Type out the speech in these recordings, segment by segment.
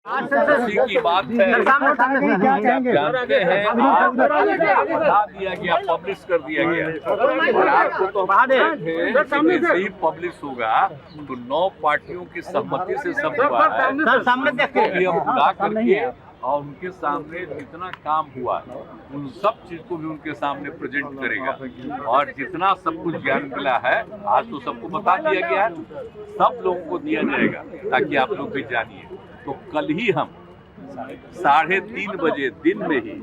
खुशी की बात है। क्या कहेंगे? जानते हैं आप बता दिया गया, पब्लिश कर दिया गया और आपको तो जैसे ही पब्लिश होगा तो 9 पार्टियों की सहमति से सब हुआ है। ये हम बुला करके और उनके सामने जितना काम हुआ उन सब चीज को भी उनके सामने प्रेजेंट करेगा और जितना सब कुछ ज्ञान मिला है आज तो सबको बता दिया गया है, सब लोगों को दिया जाएगा ताकि आप लोग भी जानिए। तो कल ही हम 3:30 बजे दिन में ही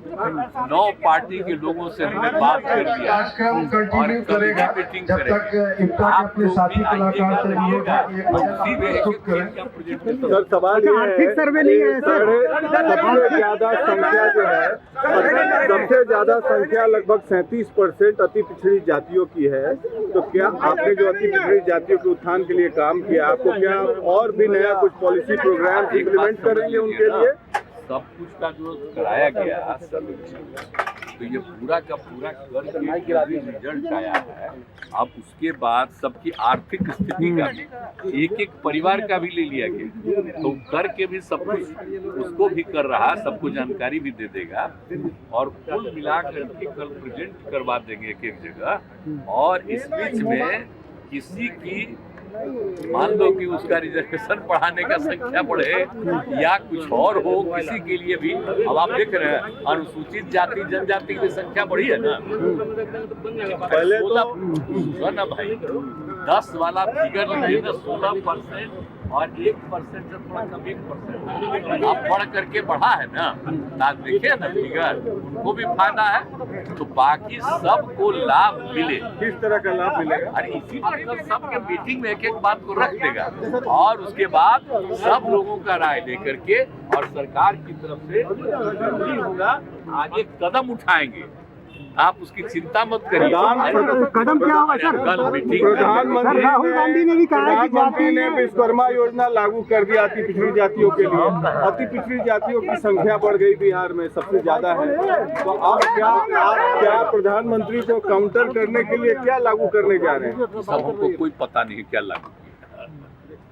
9 पार्टी के लोगों से हमने बात कर लिया और कल ही मीटिंग करेंगे। आप लोग भी आइएगा, सर सवाल ये आर्थिक सर्वे नहीं है सर। सबसे ज्यादा संख्या जो है, सबसे ज्यादा संख्या लगभग 37% अति पिछड़ी जातियों की है। तो क्या आपने जो अति पिछड़ी जातियों के उत्थान के लिए काम किया, आपको क्या और भी नया कुछ पॉलिसी प्रोग्राम इम्प्लीमेंट करेंगे उनके लिए? सब कुछ का जो कराया गया तो ये पूरा का पूरा करके रिजल्ट आया है। अब उसके बाद सबकी आर्थिक स्थिति का एक परिवार का भी ले लिया गया, तो करके भी सब कुछ उसको भी कर रहा, सबको जानकारी भी दे देगा और कुल मिलाकर के कल प्रेजेंट करवा देंगे एक जगह। और इस बीच में किसी की मान लो कि उसका रिजर्वेशन बढ़ाने का संख्या बढ़े या कुछ और हो, किसी के लिए भी अब आप देख रहे हैं अनुसूचित जाति जनजाति की संख्या बढ़ी है ना। पहले तो ना भाई 10 वाला फिगर लीजिए ना, 16% और 1% से थोड़ा कम 1% अब बढ़ करके बढ़ा है ना। देखिए ना फिगर, उनको भी फायदा है तो बाकी सबको लाभ मिले। किस तरह का लाभ मिलेगा? और इसी तरह सबके मीटिंग में एक बात को रख देगा और उसके बाद सब लोगों का राय लेकर के और सरकार की तरफ से होगा आगे कदम उठाएंगे। आप उसकी चिंता मत करिए। कदम क्या होगा सर? प्रधानमंत्री राहुल गांधी ने भी कहा है कि प्रधानमंत्री ने विश्वकर्मा योजना लागू कर दिया अति पिछड़ी जातियों के लिए। अति पिछड़ी जातियों की संख्या बढ़ गई, बिहार में सबसे ज्यादा है। तो आप क्या प्रधानमंत्री को काउंटर करने के लिए क्या लागू करने जा रहे हैं? सब हमको कोई पता नहीं क्या लागू।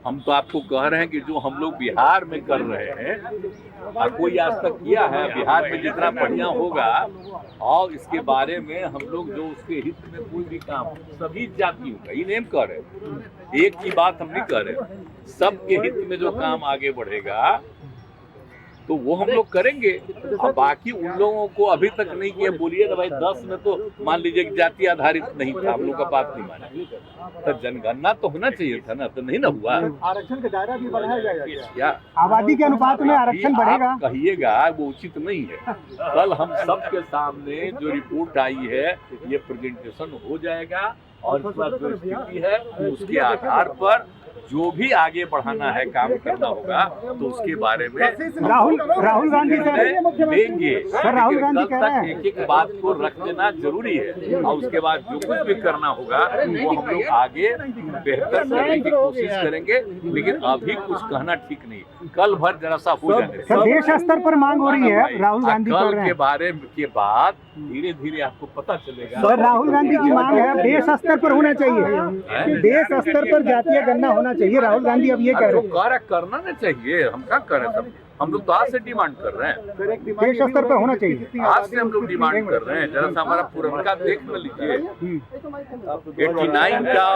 हम तो आपको कह रहे हैं कि जो हम लोग बिहार में कर रहे हैं और कोई आज तक किया है बिहार में जितना बढ़िया होगा, और इसके बारे में हम लोग जो उसके हित में कोई भी काम सभी जातियों का ही नेम कर रहे, एक की बात हम नहीं कर रहे, सबके हित में जो काम आगे बढ़ेगा तो वो हम लोग करेंगे। और बाकी उन लोगों को अभी तक नहीं किया, बोलिए ना भाई 10 में तो मान लीजिए कि जाति आधारित नहीं था, हम लोग का बात नहीं माना, तो जनगणना तो होना चाहिए था ना, तो नहीं ना हुआ। आरक्षण का दायरा भी बढ़ाया जाएगा क्या? आबादी के अनुपात में आरक्षण बढ़ेगा? कहिएगा वो उचित नहीं है। कल हम सबके सामने जो रिपोर्ट आई है ये प्रेजेंटेशन हो जाएगा और इस बार जो स्थिति है उसके आधार पर जो भी आगे बढ़ाना है काम करना होगा तो उसके बारे में राहुल गांधी देंगे। राहुल गांधी कल तक एक बात को रख देना जरूरी है और उसके बाद जो कुछ भी करना होगा वो हम लोग आगे बेहतर करने की कोशिश करेंगे। लेकिन अभी कुछ कहना ठीक नहीं, कल भर जरा सा हो जाने देश स्तर पर मांग हो रही है। राहुल गांधी कल के बारे के बाद धीरे धीरे आपको पता चलेगा। सर राहुल गांधी की मांग है देश स्तर पर होना चाहिए, देश स्तर पर जातीय गणना होना चाहिए। राहुल गांधी अब ये कह रहे हैं करना ना चाहिए, हम क्या कर रहे हैं, हम लोग तो आज से डिमांड कर रहे हैं, देश स्तर पर होना चाहिए। आज से हम लोग डिमांड कर रहे हैं। जरा सा हमारा पुरनका देख न लीजिए 89 का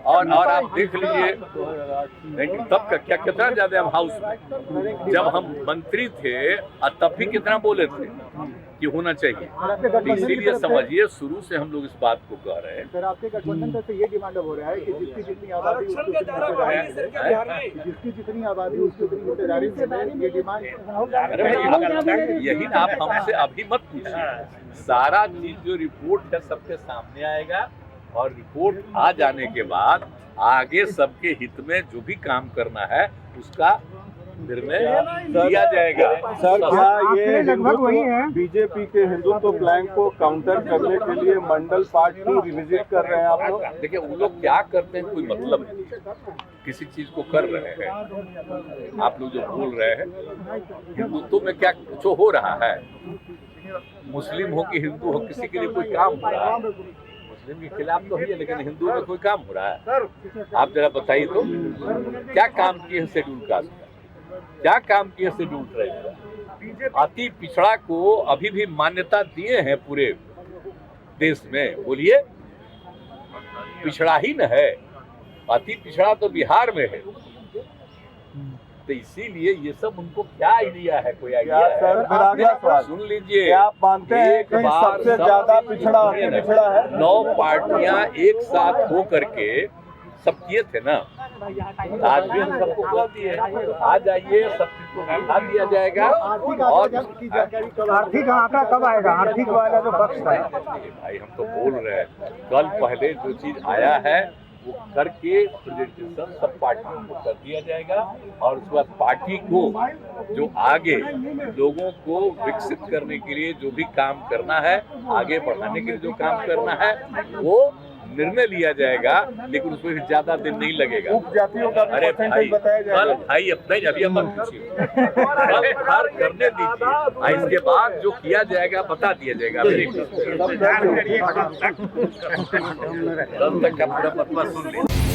और आप देख लीजिए तब का क्या कितना ज्यादा हम हाउस में जब हम मंत्री थे तब भी कितना बोले थे कि होना चाहिए। इसीलिए समझिए शुरू से हम लोग इस बात को कह रहे हैं। सर आपके गठबंधन से ये डिमांड हो रहा है कि जिसकी जितनी आबादी उसकी उतनी हिस्सेदारी ये डिमांड। यही आप हमसे अभी मत पूछिए, सारा चीज जो रिपोर्ट है सबके सामने आएगा और रिपोर्ट आ जाने के बाद आगे सबके हित में जो भी काम करना है उसका निर्णय दिया जाएगा। सर क्या ये लगभग वही है बीजेपी के हिंदुत्व प्लान को काउंटर करने के लिए मंडल पार्ट 2 रिविजिट कर रहे हैं आप लोग? देखिए उन लोग क्या करते हैं कोई मतलब नहीं, किसी चीज को कर रहे हैं। आप लोग जो बोल रहे हैं हिंदुत्व में क्या कुछ हो रहा है, मुस्लिम हो कि हिंदू हो किसी के लिए कोई काम हो रहा है? मुस्लिम के खिलाफ तो है लेकिन हिंदू में कोई काम हो रहा है? आप जरा बताइए तो क्या काम किए हैं शेड्यूल कास्ट का? क्या काम किए शेड्यूल ट्राइब? अति पिछड़ा को अभी भी मान्यता दिए हैं पूरे देश में, बोलिए पिछड़ा ही न है, अति पिछड़ा तो बिहार में है। तो इसीलिए ये सब उनको क्या आइडिया है, कोई आइडिया है? सर, मेरा अगला सवाल, सुन लीजिए, क्या आप मानते हैं कि सबसे ज्यादा पिछड़ा है? 9 पार्टियां एक साथ हो करके सब किए थे ना, आज भी हम सबको कह दिए आ जाइए, सब चीज को दिखा दिया जाएगा। और आर्थिक आंकड़ा कब आएगा? आर्थिक वाला जो पक्ष था भाई हम तो बोल रहे हैं, कल पहले जो चीज आया है वो करके प्रेजेंटेशन सब पार्टियों को कर दिया जाएगा, और उसके बाद पार्टी को जो आगे लोगों को विकसित करने के लिए जो भी काम करना है, आगे बढ़ाने के लिए जो काम करना है, वो निर्णय लिया जाएगा। लेकिन उसमें भी ज्यादा दिन नहीं लगेगा। उपजातियों का अरे भाई, बताया कल जाएगा। भाई अपने अभी हम पूछिए, कल हार करने दीजिए, इसके बाद जो किया जाएगा बता दिया जाएगा। तब तक का पूरा मतवा सुन लीजिए।